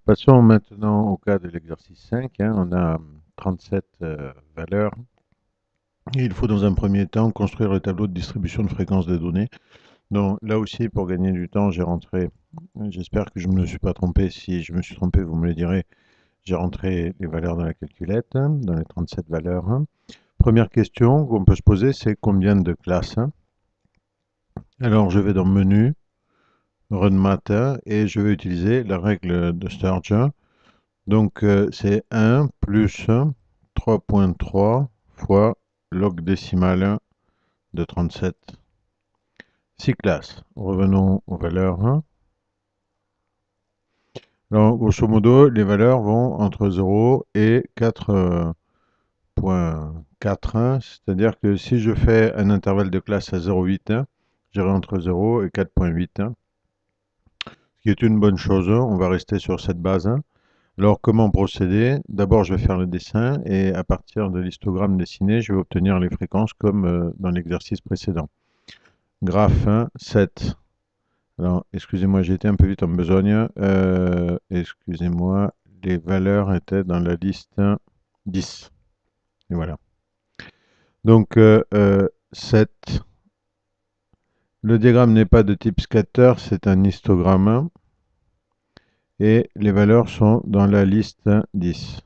Passons maintenant au cas de l'exercice 5, hein. On a 37 valeurs. Et il faut dans un premier temps construire le tableau de distribution de fréquence des données. Donc là aussi, pour gagner du temps, j'ai rentré, j'espère que je ne me suis pas trompé. Si je me suis trompé, vous me le direz. J'ai rentré les valeurs dans la calculette, hein, dans les 37 valeurs, hein. Première question qu'on peut se poser, c'est combien de classes, hein. Alors je vais dans Menu, Run Math, et je vais utiliser la règle de Sturge. Donc c'est 1 plus 3,3 fois log décimal de 37. 6 classes. Revenons aux valeurs, hein. Alors, grosso modo, les valeurs vont entre 0 et 4,4, c'est-à-dire que si je fais un intervalle de classe à 0,8, j'irai entre 0 et 4,8, ce qui est une bonne chose. On va rester sur cette base. Alors, comment procéder? D'abord, je vais faire le dessin et à partir de l'histogramme dessiné, je vais obtenir les fréquences comme dans l'exercice précédent. Graphe 1, 7. Alors, excusez-moi, j'ai été un peu vite en besogne. Excusez-moi, les valeurs étaient dans la liste 10. Et voilà. Donc, 7. Le diagramme n'est pas de type scatter, c'est un histogramme. Et les valeurs sont dans la liste 10.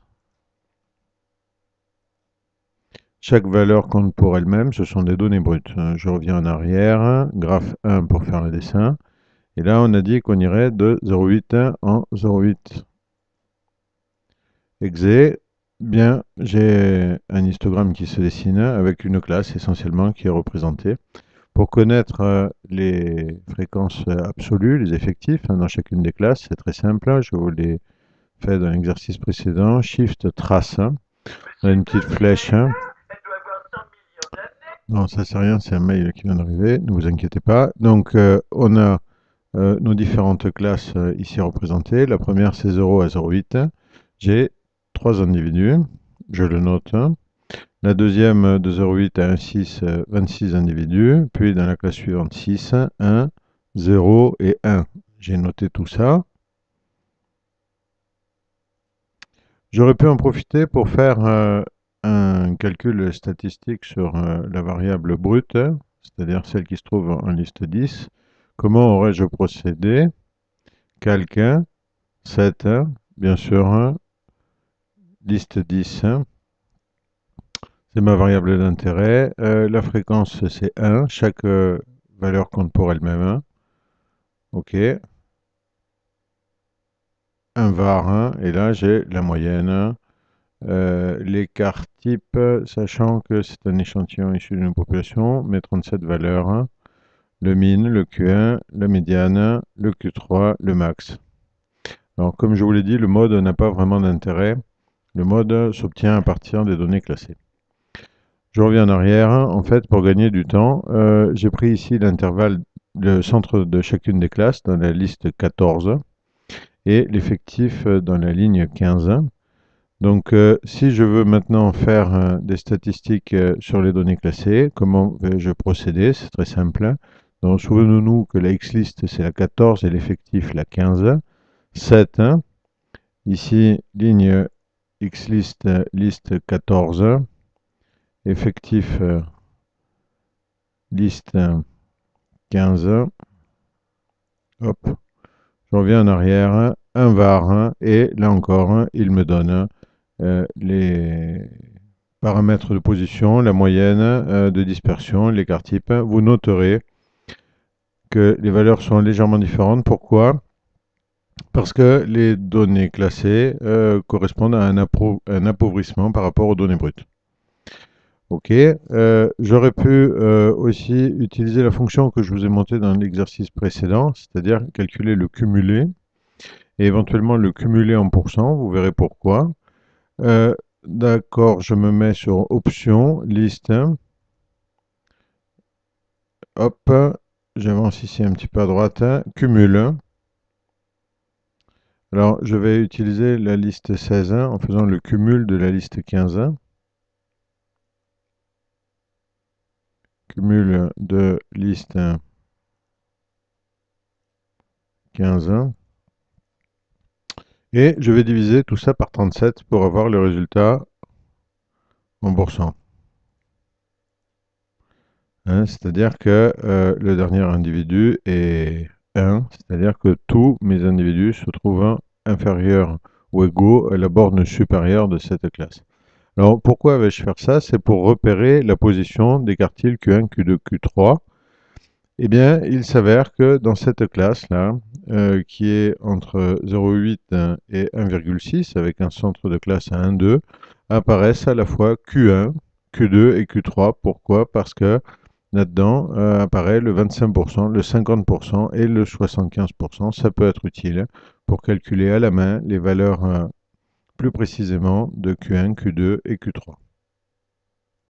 Chaque valeur compte pour elle-même, ce sont des données brutes. Je reviens en arrière, graphe 1 pour faire le dessin. Et là, on a dit qu'on irait de 0,8 en 0,8. Exe, bien, j'ai un histogramme qui se dessine avec une classe essentiellement qui est représentée. Pour connaître les fréquences absolues, les effectifs, hein, dans chacune des classes, c'est très simple. Je vous l'ai fait dans l'exercice précédent. Shift trace. On a une petite flèche. Non, ça c'est rien, c'est un mail qui vient d'arriver, ne vous inquiétez pas. Donc on a nos différentes classes ici représentées. La première c'est 0 à 0,8. J'ai 3 individus, je le note. La deuxième de 0,8 à 1,6, 26 individus. Puis dans la classe suivante 6, 1, 0 et 1. J'ai noté tout ça. J'aurais pu en profiter pour faire un calcul statistique sur la variable brute, c'est-à-dire celle qui se trouve en liste 10. Comment aurais-je procédé? Calque 7, bien sûr, liste 10, c'est ma variable d'intérêt. La fréquence, c'est 1. Chaque valeur compte pour elle-même. OK. Un var, et là, j'ai la moyenne. L'écart type, sachant que c'est un échantillon issu d'une population, mes 37 valeurs. Le min, le Q1, la médiane, le Q3, le max. Alors, comme je vous l'ai dit, le mode n'a pas vraiment d'intérêt. Le mode s'obtient à partir des données classées. Je reviens en arrière. En fait, pour gagner du temps, j'ai pris ici l'intervalle, le centre de chacune des classes dans la liste 14 et l'effectif dans la ligne 15. Donc, si je veux maintenant faire des statistiques sur les données classées, comment vais-je procéder? C'est très simple. Donc, souvenons-nous que la X-list, c'est la 14 et l'effectif, la 15. 7. Ici, ligne X-list, liste 14. Effectif, liste 15. Hop, je reviens en arrière. Un var, et là encore, il me donne les paramètres de position, la moyenne de dispersion, l'écart type. Vous noterez que les valeurs sont légèrement différentes. Pourquoi? Parce que les données classées correspondent à un appauvrissement par rapport aux données brutes. Ok, j'aurais pu aussi utiliser la fonction que je vous ai montée dans l'exercice précédent, c'est-à-dire calculer le cumulé et éventuellement le cumulé en pourcent, vous verrez pourquoi. Euh, D'accord, je me mets sur option, liste. Hop, j'avance ici un petit peu à droite. Cumule. Alors, je vais utiliser la liste 16 en faisant le cumul de la liste 15. Cumul de liste 15. Et je vais diviser tout ça par 37 pour avoir le résultat en pourcent. Hein, c'est-à-dire que le dernier individu est 1, c'est-à-dire que tous mes individus se trouvent inférieurs ou égaux à la borne supérieure de cette classe. Alors pourquoi vais-je faire ça? C'est pour repérer la position des quartiles Q1, Q2, Q3. Eh bien, il s'avère que dans cette classe-là, qui est entre 0,8 et 1,6, avec un centre de classe à 1,2, apparaissent à la fois Q1, Q2 et Q3. Pourquoi? Parce que là-dedans apparaît le 25%, le 50% et le 75%. Ça peut être utile pour calculer à la main les valeurs plus précisément de Q1, Q2 et Q3.